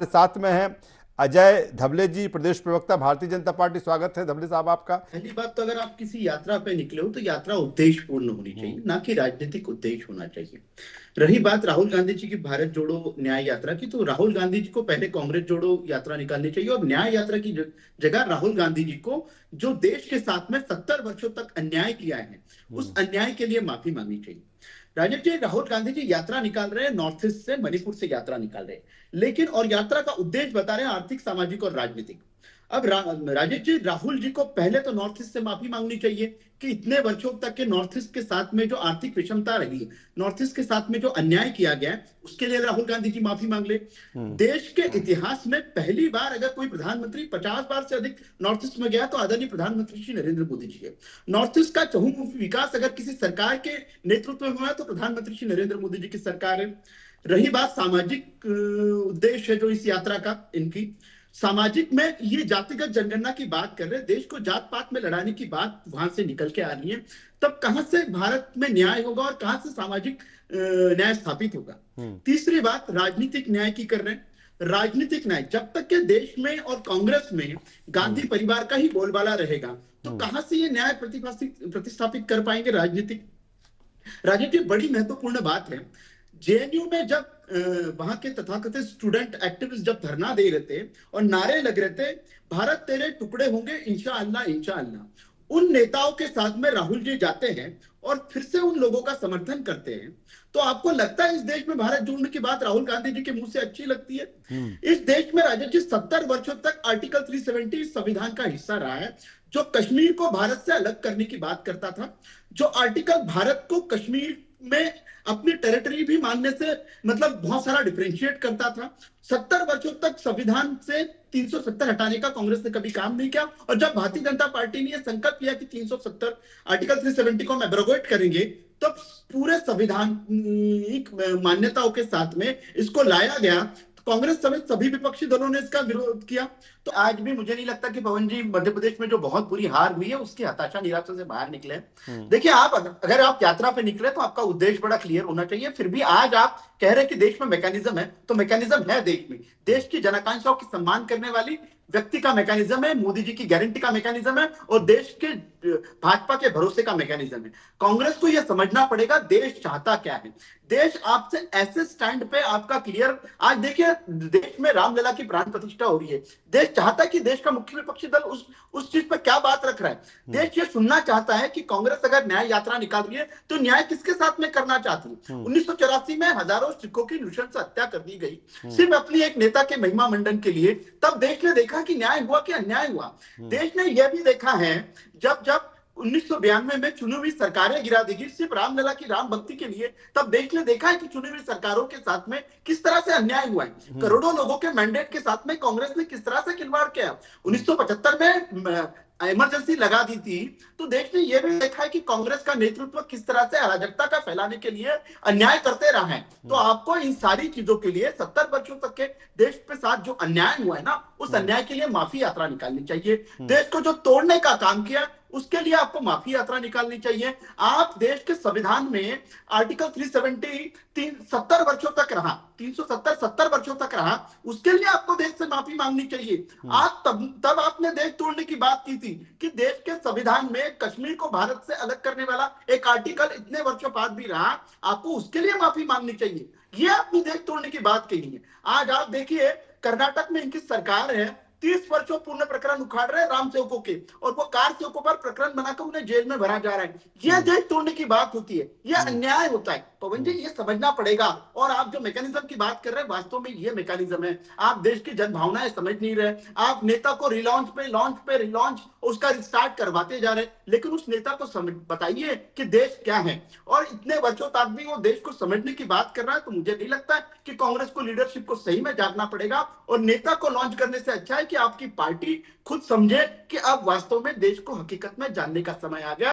अपने साथ में हैं अजय धबले जी, प्रदेश प्रवक्ता भारतीय जनता पार्टी। स्वागत है धबले साहब आपका। पहली बात तो अगर आप किसी यात्रा पे निकले हो तो यात्रा उद्देश्यपूर्ण होनी चाहिए, ना कि राजनीतिक उद्देश्य होना चाहिए। रही बात राहुल गांधी जी की भारत जोड़ो न्याय यात्रा की, तो राहुल गांधी जी को पहले कांग्रेस जोड़ो यात्रा निकालनी चाहिए और न्याय यात्रा की जगह राहुल गांधी जी को जो देश के साथ में 70 वर्षों तक अन्याय किया है उस अन्याय के लिए माफी मांगनी चाहिए। राजीव जी, राहुल गांधी जी यात्रा निकाल रहे हैं, नॉर्थ ईस्ट से, मणिपुर से यात्रा निकाल रहे हैं, लेकिन और यात्रा का उद्देश्य बता रहे हैं आर्थिक, सामाजिक और राजनीतिक। अब राजेश जी, राहुल जी को पहले तो नॉर्थ ईस्ट से माफी मांगनी चाहिए कि इतने वर्षों तक के नॉर्थ ईस्ट के साथ में जो आर्थिक विषमता रही है, नॉर्थ ईस्ट के साथ में जो अन्याय किया गया है, उसके लिए राहुल गांधी जी माफी मांग ले। देश के इतिहास में पहली बार अगर कोई प्रधानमंत्री 50 बार से अधिक नॉर्थ ईस्ट में गया तो आदरणीय प्रधानमंत्री श्री नरेंद्र मोदी जी है। नॉर्थ ईस्ट का चहुमुखी विकास अगर किसी सरकार के नेतृत्व में हुआ तो प्रधानमंत्री श्री नरेंद्र मोदी जी की सरकार है। रही बात सामाजिक उद्देश्य है जो इस यात्रा का, इनकी सामाजिक में ये जातिगत जनगणना की बात कर रहे हैं, देश को जात पात में लड़ाने की बात वहां से निकल के आ रही है, तब कहां से भारत में न्याय होगा और कहां से सामाजिक न्याय स्थापित होगा। तीसरी बात राजनीतिक न्याय की कर रहे हैं। राजनीतिक न्याय जब तक के देश में और कांग्रेस में गांधी परिवार का ही बोलबाला रहेगा तो कहां से ये न्याय प्रतिस्थापित कर पाएंगे राजनीतिक। राजनीति बड़ी महत्वपूर्ण बात है। जेएनयू में जब वहां के तथाकथित स्टूडेंट एक्टिविस्ट जब धरना दे रहे थे और नारे लग रहे थे, भारत तेरे टुकड़े होंगे इंशाअल्लाह इंशाअल्लाह, उन नेताओं के साथ में राहुल जी जाते हैं और फिर से उन लोगों का समर्थन करते हैं, तो आपको लगता है इस देश में भारत जोड़ने की बात राहुल गांधी जी के मुंह से अच्छी लगती है? इस देश में राजन जी 70 वर्षों तक आर्टिकल 370 संविधान का हिस्सा रहा है, जो कश्मीर को भारत से अलग करने की बात करता था, जो आर्टिकल भारत को कश्मीर में अपनी टेरिटरी भी मानने से मतलब बहुत सारा डिफरेंशिएट करता था। 70 वर्षों तक संविधान से 370 हटाने का कांग्रेस ने कभी काम नहीं किया, और जब भारतीय जनता पार्टी ने यह संकल्प किया कि 370 आर्टिकल 370 को हम एब्रोगेट करेंगे, तब पूरे संविधानिक मान्यताओं के साथ में इसको लाया गया। कांग्रेस समेत सभी विपक्षी दलों ने इसका विरोध किया। तो आज भी मुझे नहीं लगता कि पवन जी मध्य प्रदेश में जो बहुत बुरी हार हुई है उसकी हताशा निराशा से बाहर निकले। देखिए, आप अगर आप यात्रा पे निकले तो आपका उद्देश्य बड़ा क्लियर होना चाहिए। फिर भी आज आप कह रहे हैं कि देश में मैकेनिज्म है, तो मैकेनिज्म है देश में, देश की जनाकांक्षाओं की सम्मान करने वाली व्यक्ति का मैकेनिज्म है, मोदी जी की गारंटी का मैकेनिज्म है और देश के भाजपा के भरोसे का मैकेनिज्म है। कांग्रेस को यह समझना पड़ेगा देश चाहता क्या है। देश आपसे ऐसे स्टैंड पे आपका क्लियर, आज देखिए देश में रामलला की प्राण प्रतिष्ठा हो रही है, देश चाहता है कि देश का मुख्य विपक्षी दल उस चीज पर क्या बात रख रहा है। देश ये सुनना चाहता है कि कांग्रेस अगर न्याय यात्रा निकाल रही है तो न्याय किसके साथ में करना चाहती है। 1984 में हजारों सिखों की नृशंस हत्या कर दी गई सिर्फ अपनी एक नेता के महिमा मंडन के लिए। तब देश ने देखा कि न्याय हुआ कि अन्याय हुआ। देश ने यह भी देखा है जब जब 1992 में चुनी हुई सरकारें गिरा दी गई सिर्फ रामलला की राम भक्ति के लिए, तब देश ने देखा है कि चुनी हुई सरकारों के साथ में किस तरह से अन्याय हुआ है। करोड़ों लोगों के मैंडेट के साथ में कांग्रेस ने किस तरह से खिलवाड़ किया। 1975 में इमरजेंसी लगा दी थी, तो देश ने यह भी देखा है कि कांग्रेस का नेतृत्व किस तरह से अराजकता का फैलाने के लिए अन्याय करते रहा है। तो आपको इन सारी चीजों के लिए 70 वर्षों तक के देश के साथ जो अन्याय हुआ है ना, उस अन्याय के लिए माफी यात्रा निकालनी चाहिए। देश को जो तोड़ने का काम किया उसके लिए आपको माफी यात्रा निकालनी चाहिए। आप देश के संविधान में आर्टिकल 370 70 वर्षों तक रहा, 370 70 वर्षों तक रहा, उसके लिए आपको देश से माफी मांगनी चाहिए। आप तब आपने देश तोड़ने की बात की थी कि देश के संविधान में कश्मीर को भारत से अलग करने वाला एक आर्टिकल इतने वर्षों बाद भी रहा, आपको उसके लिए माफी मांगनी चाहिए। ये आपने देश तोड़ने की बात कही है। आज आप देखिए कर्नाटक में इनकी सरकार है, 30 वर्षों पूर्ण प्रकरण उखाड़ रहे हैं राम सेवकों के, और वो कार सेवकों पर प्रकरण बनाकर उन्हें जेल में भरा जा रहा है। यह देश तोड़ने की बात होती है, यह अन्याय होता है। पवन जी, ये समझना पड़ेगा। और आप जो मैकेनिज्म की बात कर रहे हैं, वास्तव में ये मैकेनिज्म है। आप देश की जनभावनाएं समझ नहीं रहे। आप नेता को रिलॉन्च पे रिलॉन्च उसका रिस्टार्ट करवाते जा रहे हैं, लेकिन उस नेता को बताइए कि देश क्या है। और इतने वर्षों तक भी वो देश को समझने की बात कर रहा है, तो मुझे नहीं लगता है कि कांग्रेस को लीडरशिप को सही में जागना पड़ेगा। और नेता को लॉन्च करने से अच्छा है कि आपकी पार्टी खुद समझे कि अब वास्तव में देश को हकीकत में जानने का समय आ गया।